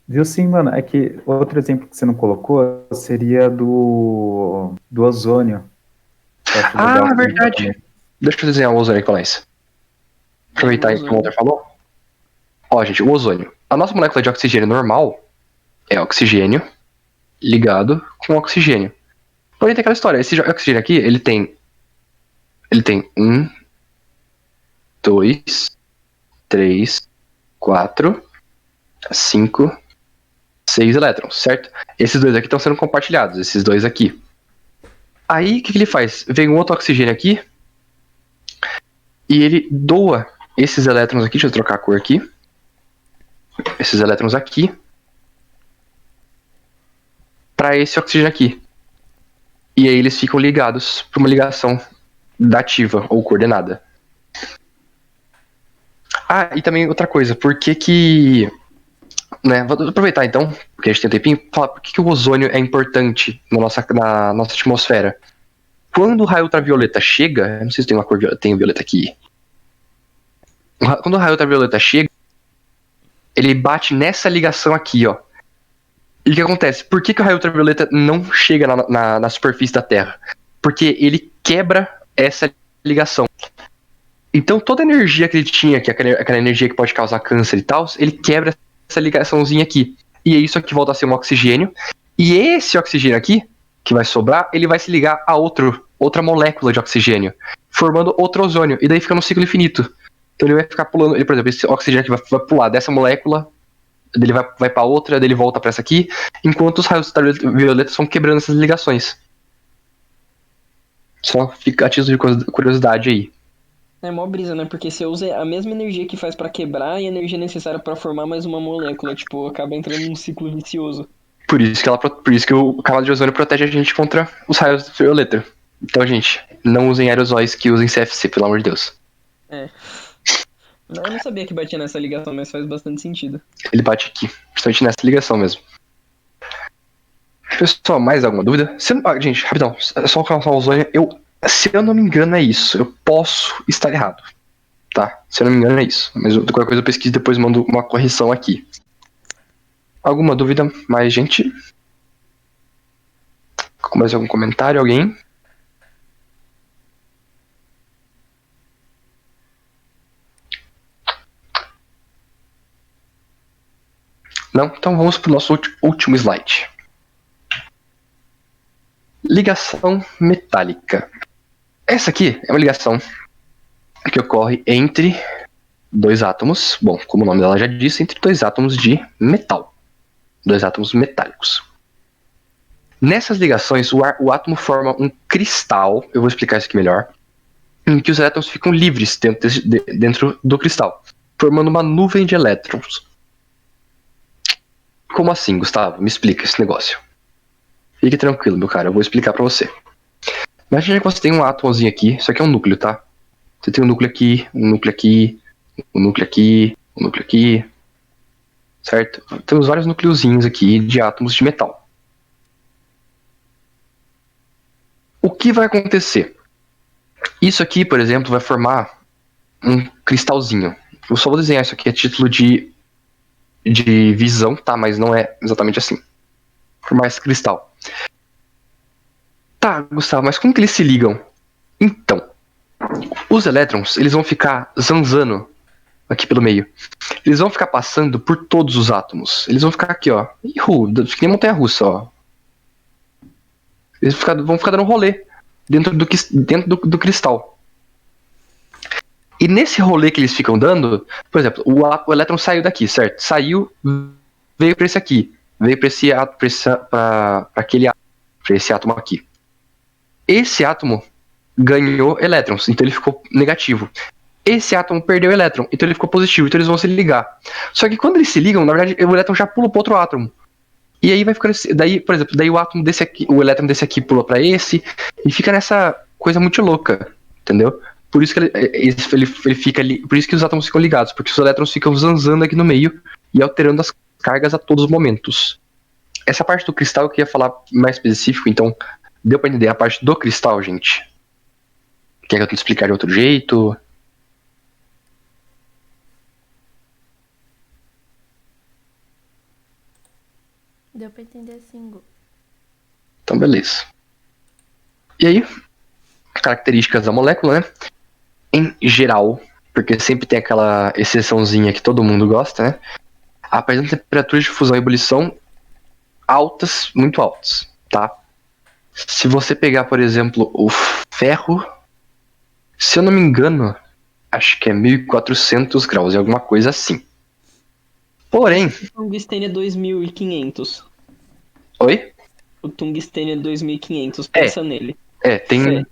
Viu sim, mano? É que outro exemplo que você não colocou seria do ozônio. Ah, verdade. Também. Deixa eu desenhar o ozônio aqui pra nós. Aproveitar que o Walter falou. Ó, gente, o ozônio. A nossa molécula de oxigênio normal é oxigênio ligado com oxigênio. Porém, tem aquela história. Esse oxigênio aqui, ele tem 1, 2, 3, 4, 5, 6 elétrons, certo? Esses dois aqui estão sendo compartilhados, esses dois aqui. Aí, o que ele faz? Vem um outro oxigênio aqui e ele doa esses elétrons aqui, deixa eu trocar a cor aqui. Esses elétrons aqui para esse oxigênio aqui. E aí eles ficam ligados por uma ligação dativa ou coordenada. Ah, e também outra coisa, por que né, vou aproveitar então, porque a gente tem um tempinho, falar por que o ozônio é importante na nossa atmosfera. Quando o raio ultravioleta chega, eu não sei se tem uma cor violeta, tem violeta aqui. Quando o raio ultravioleta chega, ele bate nessa ligação aqui, ó. E o que acontece? Por que o raio ultravioleta não chega na superfície da Terra? Porque ele quebra essa ligação. Então toda a energia que ele tinha, que é aquela energia que pode causar câncer e tal, ele quebra essa ligaçãozinha aqui. E isso aqui volta a ser um oxigênio. E esse oxigênio aqui, que vai sobrar, ele vai se ligar a outra molécula de oxigênio, formando outro ozônio. E daí fica num ciclo infinito. Então ele vai ficar pulando, por exemplo, esse oxigênio aqui vai pular dessa molécula, dele vai para outra, dele volta para essa aqui, enquanto os raios ultravioletas vão quebrando essas ligações. Só fica a título de curiosidade aí. É mó brisa, né? Porque você usa a mesma energia que faz pra quebrar e a energia necessária pra formar mais uma molécula. Tipo, acaba entrando num ciclo vicioso. Por isso que o camada de ozônio protege a gente contra os raios ultravioleta. Então, gente, não usem aerosóis que usem CFC, pelo amor de Deus. É. Eu não sabia que batia nessa ligação, mas faz bastante sentido. Ele bate aqui, principalmente nessa ligação mesmo. Pessoal, mais alguma dúvida? Gente, rapidão, só o canal ozônio, se eu não me engano é isso. Eu posso estar errado, tá? Se eu não me engano é isso. Mas qualquer coisa eu pesquiso e depois mando uma correção aqui. Alguma dúvida mais, gente? Mais algum comentário? Alguém? Não? Então vamos para o nosso último slide. Ligação metálica. Essa aqui é uma ligação que ocorre entre dois átomos, bom, como o nome dela já disse, entre dois átomos de metal. Dois átomos metálicos. Nessas ligações, o átomo forma um cristal, eu vou explicar isso aqui melhor, em que os elétrons ficam livres dentro do cristal, formando uma nuvem de elétrons. Como assim, Gustavo? Me explica esse negócio. Fique tranquilo, meu cara, eu vou explicar pra você. Imagina que você tem um átomozinho aqui, isso aqui é um núcleo, tá? Você tem um núcleo aqui, um núcleo aqui, um núcleo aqui, um núcleo aqui, certo? Temos vários núcleozinhos aqui de átomos de metal. O que vai acontecer? Isso aqui, por exemplo, vai formar um cristalzinho. Eu só vou desenhar isso aqui a título de visão, tá? Mas não é exatamente assim. Formar esse cristal. Tá, Gustavo, mas como que eles se ligam? Então, os elétrons, eles vão ficar zanzando aqui pelo meio. Eles vão ficar passando por todos os átomos. Eles vão ficar aqui, ó. Que nem montanha-russa, ó. Eles vão ficar dando rolê dentro do cristal. E nesse rolê que eles ficam dando, por exemplo, o elétron saiu daqui, certo? Saiu, veio para esse aqui. Veio para esse átomo aqui. Esse átomo ganhou elétrons, então ele ficou negativo. Esse átomo perdeu elétron, então ele ficou positivo, então eles vão se ligar. Só que quando eles se ligam, na verdade, o elétron já pula para outro átomo. E aí vai ficando, daí, por exemplo, daí o átomo desse aqui, o elétron desse aqui pula para esse e fica nessa coisa muito louca, entendeu? Por isso que ele fica ali, por isso que os átomos ficam ligados, porque os elétrons ficam zanzando aqui no meio e alterando as cargas a todos os momentos. Essa parte do cristal eu queria falar mais específico, então deu para entender a parte do cristal, gente? Quer que eu tente explicar de outro jeito? Deu pra entender sim, Gu. Então, beleza. E aí, características da molécula, né? Em geral, porque sempre tem aquela exceçãozinha que todo mundo gosta, né? Apresenta temperaturas de fusão e ebulição altas, muito altas, tá? Se você pegar, por exemplo, o ferro, se eu não me engano, acho que é 1400 graus, é alguma coisa assim. Porém... O tungstênio é 2500. Oi? O tungstênio é 2500, pensa nele. Tem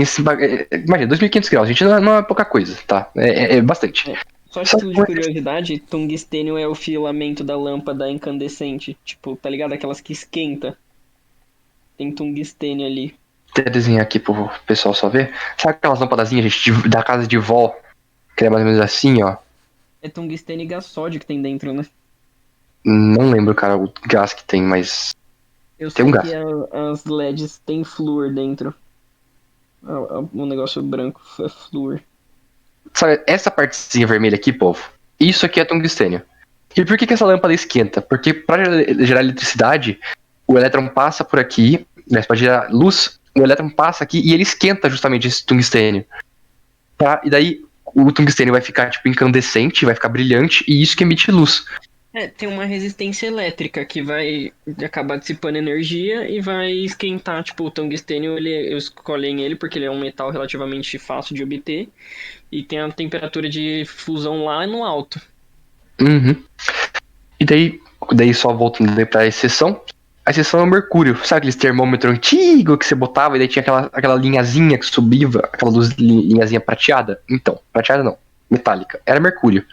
esse... Imagina, 2500 graus, gente, não é pouca coisa, tá? É bastante. Só título de curiosidade, tungstênio é o filamento da lâmpada incandescente. Tipo, tá ligado? Aquelas que esquenta. Tem tungstênio ali. Vou até desenhar aqui pro pessoal só ver. Sabe aquelas lampadazinhas, gente, da casa de vó? Que é mais ou menos assim, ó. É tungstênio e gás sódio que tem dentro, né? Não lembro, cara, o gás que tem, mas... Eu Tem sei um que gás. as LEDs tem flúor dentro. O negócio branco é flúor. Sabe, essa partezinha vermelha aqui, povo, isso aqui é tungstênio. E por que essa lâmpada esquenta? Porque para gerar eletricidade, o elétron passa por aqui, né, para gerar luz, o elétron passa aqui e ele esquenta justamente esse tungstênio. Tá? E daí o tungstênio vai ficar tipo incandescente, vai ficar brilhante, e isso que emite luz. Tem uma resistência elétrica que vai acabar dissipando energia e vai esquentar. Tipo, o tungstênio, eu escolhem ele porque ele é um metal relativamente fácil de obter e tem a temperatura de fusão lá no alto. Uhum. E daí só voltando para a exceção, A exceção é o mercúrio. Sabe aqueles termômetros antigos que você botava e daí tinha aquela linhazinha que subia, aquela linhazinha prateada? Então, prateada não, metálica. Era mercúrio.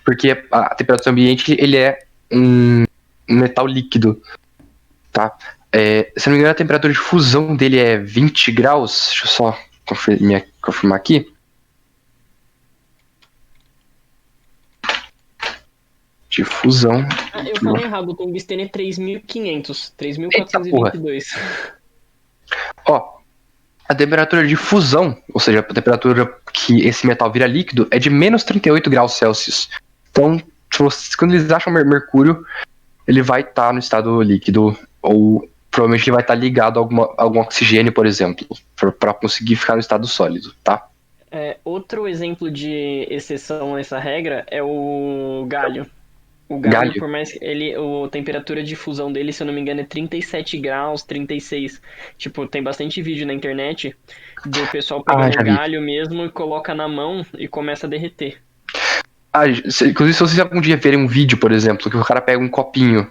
Porque a temperatura ambiente, ele é um metal líquido, tá? Se não me engano, a temperatura de fusão dele é 20 graus. Deixa eu só confirmar aqui. De fusão. Eu falei errado, o tungstênio é 3.500. Eita, porra. 3.422. Ó, a temperatura de fusão, ou seja, a temperatura que esse metal vira líquido, é de menos 38 graus Celsius. Então, quando eles acham mercúrio, ele vai estar no estado líquido, ou provavelmente ele vai estar ligado a algum oxigênio, por exemplo, para conseguir ficar no estado sólido, tá? Outro exemplo de exceção a essa regra é o galho. O Galho? galho, por mais que a temperatura de fusão dele, se eu não me engano, é 37 graus, 36. Tipo, tem bastante vídeo na internet do pessoal pegando já vi. galho mesmo e coloca na mão e começa a derreter. Inclusive, se vocês algum dia verem um vídeo, por exemplo, que o cara pega um copinho,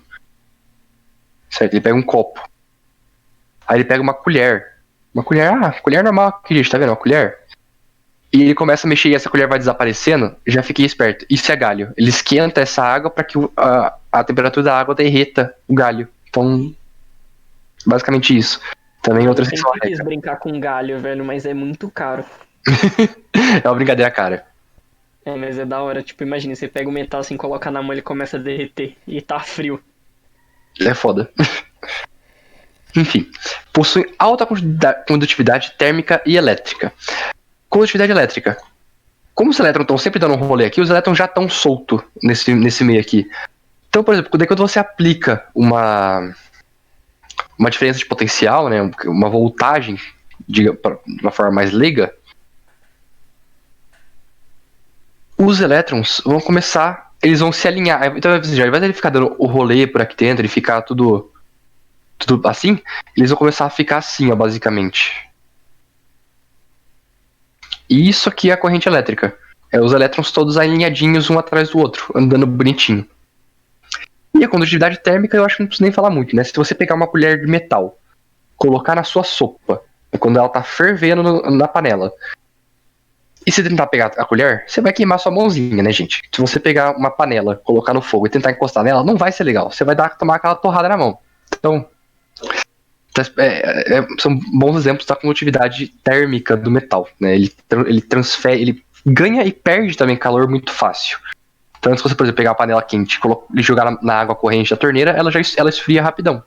certo? Ele pega um copo. Aí ele pega uma colher. Colher normal aqui, gente, tá vendo? Uma colher. E ele começa a mexer e essa colher vai desaparecendo, já fiquei esperto. Isso é galho. Ele esquenta essa água para que a temperatura da água derreta o galho. Então, basicamente isso. Também outra Eu exceção à sempre quis regra. brincar com galho, velho, mas é muito caro. É uma brincadeira, cara. Mas é da hora. Tipo, imagina, você pega o metal assim, coloca na mão, ele começa a derreter. E tá frio. É foda. Enfim, possui alta condutividade térmica e elétrica. Condutividade elétrica. Como os elétrons estão sempre dando um rolê aqui, os elétrons já estão soltos nesse meio aqui. Então, por exemplo, quando você aplica uma diferença de potencial, né, uma voltagem, de uma forma mais leiga, os elétrons vão começar, eles vão se alinhar. Então, ao invés de ele ficar dando o rolê por aqui dentro, ele ficar tudo assim, eles vão começar a ficar assim, ó, basicamente. E isso aqui é a corrente elétrica. É os elétrons todos alinhadinhos um atrás do outro, andando bonitinho. E a condutividade térmica eu acho que não preciso nem falar muito, né? Se você pegar uma colher de metal, colocar na sua sopa, quando ela tá fervendo na panela, e você tentar pegar a colher, você vai queimar sua mãozinha, né, gente? Se você pegar uma panela, colocar no fogo e tentar encostar nela, não vai ser legal. Você vai tomar aquela torrada na mão. Então, são bons exemplos da condutividade térmica do metal, né? Ele transfere, ele ganha e perde também calor muito fácil. Então, se você, por exemplo, pegar uma panela quente e jogar na água corrente da torneira, ela esfria rapidão,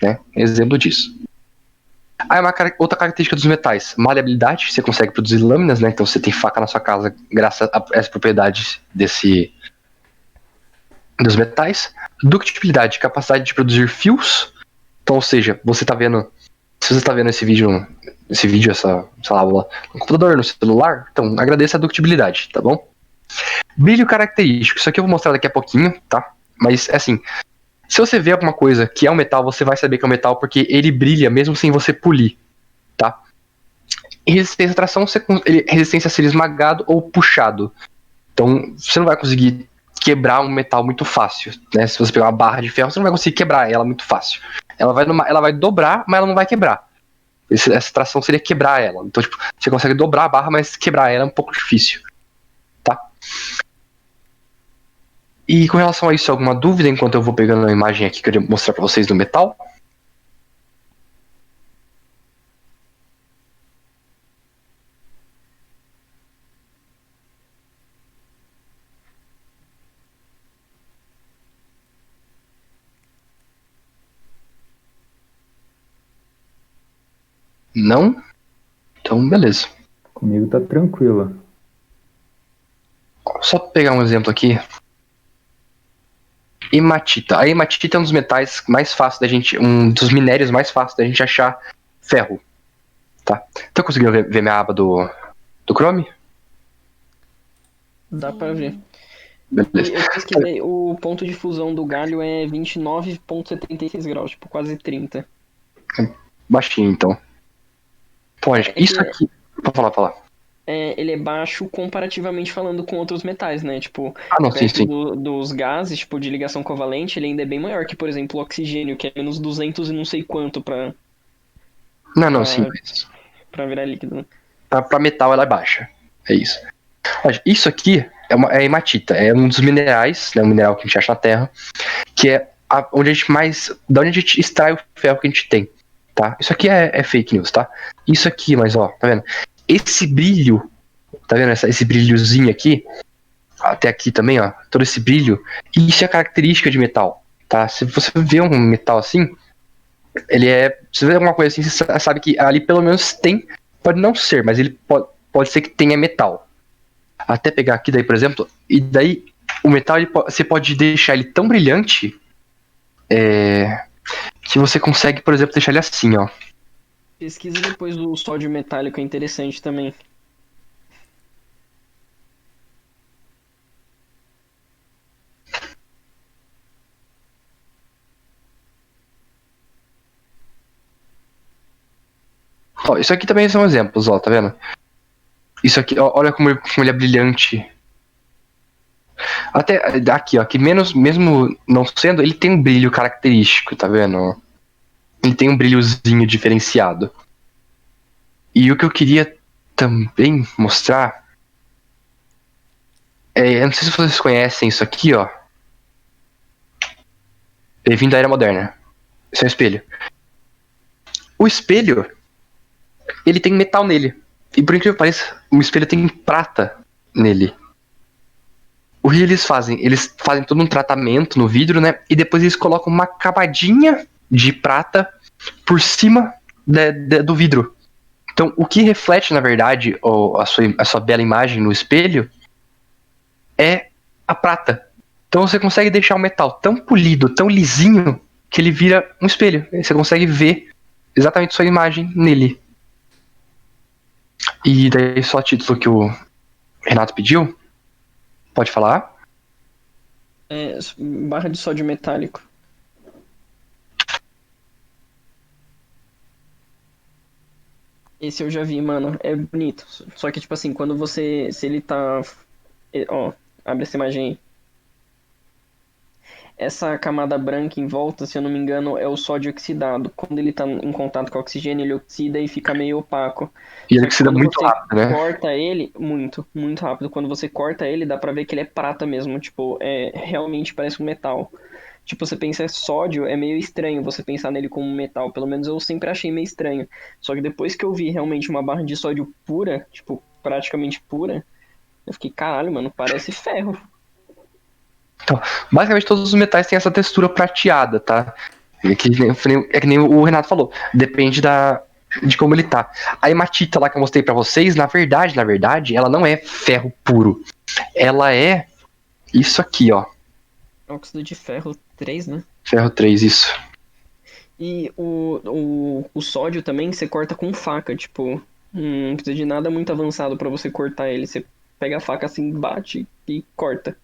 né? Exemplo disso. Aí outra característica dos metais, maleabilidade, você consegue produzir lâminas, né? Então você tem faca na sua casa graças a essas propriedades dos metais. Ductibilidade, capacidade de produzir fios. Então, ou seja, se você tá vendo esse vídeo, essa aula no computador, no celular, então agradeça a ductibilidade, tá bom? Brilho característico, isso aqui eu vou mostrar daqui a pouquinho, tá? Mas, assim, se você vê alguma coisa que é um metal, você vai saber que é um metal porque ele brilha mesmo sem você polir, tá? E resistência à tração, resistência a ser esmagado ou puxado. Então, você não vai conseguir quebrar um metal muito fácil, né? Se você pegar uma barra de ferro, você não vai conseguir quebrar ela muito fácil. Ela vai dobrar, mas ela não vai quebrar. Essa tração seria quebrar ela. Então, tipo, você consegue dobrar a barra, mas quebrar ela é um pouco difícil, tá? E com relação a isso, alguma dúvida enquanto eu vou pegando a imagem aqui que eu queria mostrar pra vocês do metal? Não? Então, beleza. Comigo tá tranquilo. Só pegar um exemplo aqui. Hematita. A hematita é um dos metais mais fáceis da gente, um dos minérios mais fáceis da gente achar ferro, tá? Então conseguiram ver minha aba do Chrome? Dá pra ver. Beleza. Eu pesquisei, o ponto de fusão do galho é 29,76 graus, tipo quase 30. Baixinho, então. Pô, gente, isso aqui... Pode falar. ele é baixo comparativamente falando com outros metais, né? Tipo, Ah, não, sim, perto sim. dos gases, tipo, de ligação covalente, ele ainda é bem maior que, por exemplo, o oxigênio, que é menos 200 e não sei quanto Não, sim, pra, mas pra virar líquido, né? pra metal ela é baixa. É isso. Olha, isso aqui é hematita, é um dos minerais, né, um mineral que a gente acha na Terra, que é onde a gente mais. Da onde a gente extrai o ferro que a gente tem. Tá? Isso aqui é fake news, tá? Isso aqui, mas ó, tá vendo? Esse brilho, tá vendo esse brilhozinho aqui? Até aqui também, ó, todo esse brilho, isso é característica de metal, tá? Se você vê um metal assim, ele é. Se você vê alguma coisa assim, você sabe que ali pelo menos tem. Pode não ser, mas ele pode ser que tenha metal. Até pegar aqui daí, por exemplo, e daí o metal você pode deixar ele tão brilhante que você consegue, por exemplo, deixar ele assim, ó. Pesquisa depois do sódio metálico, é interessante também. Ó, isso aqui também são exemplos, ó, tá vendo? Isso aqui, ó, olha como ele é brilhante. Até aqui, ó, que mesmo não sendo, ele tem um brilho característico, tá vendo? Ele tem um brilhozinho diferenciado. E o que eu queria também mostrar eu não sei se vocês conhecem isso aqui, ó. Bem-vindo à Era Moderna. Esse é um espelho. O espelho, ele tem metal nele. E por incrível que pareça, o espelho tem prata nele. O que eles fazem? Eles fazem todo um tratamento no vidro, né? E depois eles colocam uma camadinha de prata por cima do vidro. Então, o que reflete, na verdade, a sua bela imagem no espelho é a prata. Então você consegue deixar o metal tão polido, tão lisinho, que ele vira um espelho. Você consegue ver exatamente sua imagem nele. E daí só a título que o Renato pediu. Pode falar? Barra de sódio metálico. Esse eu já vi, mano. É bonito. Só que, tipo assim, quando você. Se ele tá. Ó, abre essa imagem aí. Essa camada branca em volta, se eu não me engano, é o sódio oxidado. Quando ele tá em contato com o oxigênio, ele oxida e fica meio opaco. E ele Só que oxida quando muito você rápido, né? corta ele, muito, muito rápido. Quando você corta ele, dá pra ver que ele é prata mesmo. Tipo, realmente parece um metal. Tipo, você pensa sódio, é meio estranho você pensar nele como um metal. Pelo menos eu sempre achei meio estranho. Só que depois que eu vi realmente uma barra de sódio pura, tipo, praticamente pura, eu fiquei, caralho, mano, parece ferro. Então, basicamente todos os metais têm essa textura prateada, tá? É que nem o Renato falou. Depende de como ele tá. A hematita lá que eu mostrei pra vocês, na verdade, ela não é ferro puro. Ela é isso aqui, ó. Óxido de ferro 3, né? Ferro 3, isso. E o sódio também você corta com faca, tipo, não precisa de nada muito avançado pra você cortar ele. Você pega a faca assim, bate e corta.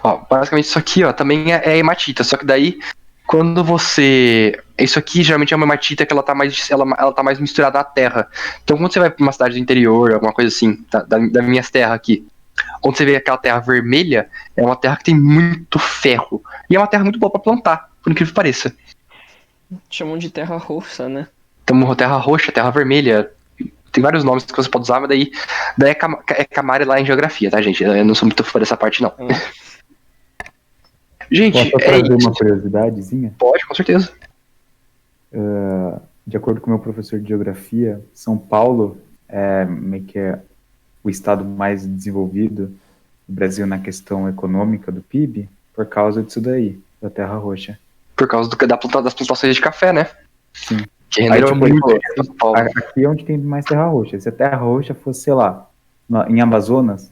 Ó, basicamente isso aqui, ó, também é hematita, só que daí quando você. Isso aqui geralmente é uma hematita que ela tá mais misturada à terra. Então quando você vai pra uma cidade do interior, alguma coisa assim, da minhas terras aqui, onde você vê aquela terra vermelha, é uma terra que tem muito ferro. E é uma terra muito boa pra plantar, por incrível que pareça. Chamam de terra roxa, né? Então, terra roxa, terra vermelha, tem vários nomes que você pode usar, mas daí é Camari lá em geografia, tá, gente? Eu não sou muito fã dessa parte, não. Gente, Posso trazer uma curiosidadezinha? Pode, com certeza. De acordo com o meu professor de geografia, São Paulo é meio que o estado mais desenvolvido do Brasil na questão econômica do PIB por causa disso daí, da terra roxa. Por causa das plantações de café, né? Sim. Que renderam muito em São Paulo. Aqui é onde tem mais terra roxa. Se a terra roxa fosse, sei lá, em Amazonas,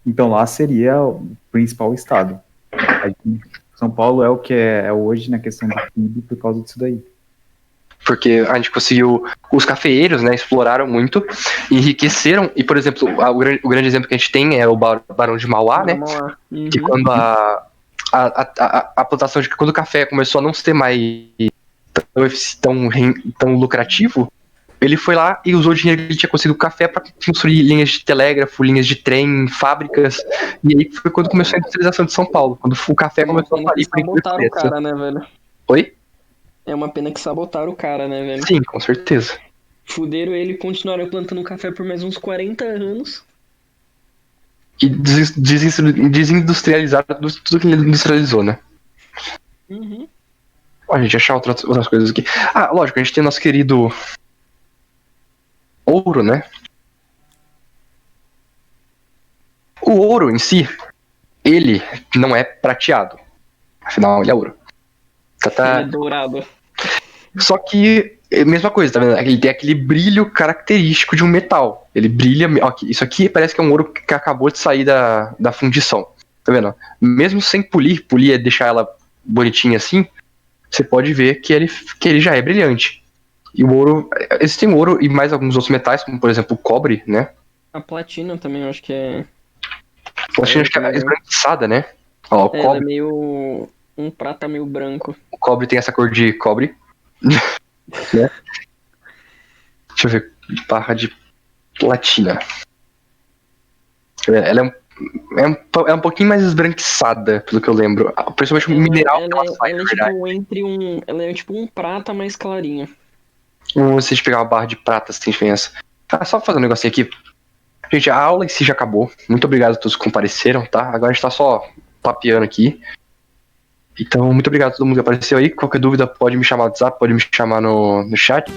então lá seria o principal estado. São Paulo é o que é hoje na questão do PIB por causa disso daí. Porque a gente conseguiu. Os cafeeiros, né, exploraram muito, enriqueceram. E, por exemplo, o grande exemplo que a gente tem é o Barão de Mauá, né? Uhum. Que quando a plantação de. Quando o café começou a não ser mais tão lucrativo, Ele foi lá e usou o dinheiro que ele tinha conseguido café para construir linhas de telégrafo, linhas de trem, fábricas. E aí foi quando começou a industrialização de São Paulo. Quando o café É uma começou a pena que falir por incrível que sabotaram o pareça. cara, né, velho? Oi? É uma pena que sabotaram o cara, né, velho? Sim, com certeza. Fuderam ele e continuaram plantando café por mais uns 40 anos. E desindustrializaram tudo que ele industrializou, né? Uhum. Ó, a gente achar outras coisas aqui. Ah, lógico, a gente tem o nosso querido ouro, né? O ouro em si, ele não é prateado. Afinal, ele é ouro. Tá. Ele é dourado. Só que, mesma coisa, tá vendo? Ele tem aquele brilho característico de um metal. Ele brilha. Ó, isso aqui parece que é um ouro que acabou de sair da fundição. Tá vendo? Mesmo sem polir é deixar ela bonitinha assim, você pode ver que ele já é brilhante. E o ouro. Existem ouro e mais alguns outros metais, como por exemplo o cobre, né? A platina também, eu acho que é. A platina acho que é esbranquiçada, né? Ó, o Ela é cobre, meio. Um prata meio branco. o cobre tem essa cor de cobre. Né? Deixa eu ver. Barra de platina. Ela é um pouquinho mais esbranquiçada, pelo que eu lembro. Principalmente o mineral que ela sai, na verdade. Ela é tipo um prata mais clarinho. Se a gente pegar uma barra de prata, sem diferença. Ah, só fazer um negocinho aqui. Gente, a aula em si já acabou. Muito obrigado a todos que compareceram, tá? Agora a gente tá só papeando aqui. Então, muito obrigado a todo mundo que apareceu aí. Qualquer dúvida, pode me chamar no WhatsApp, pode me chamar no chat.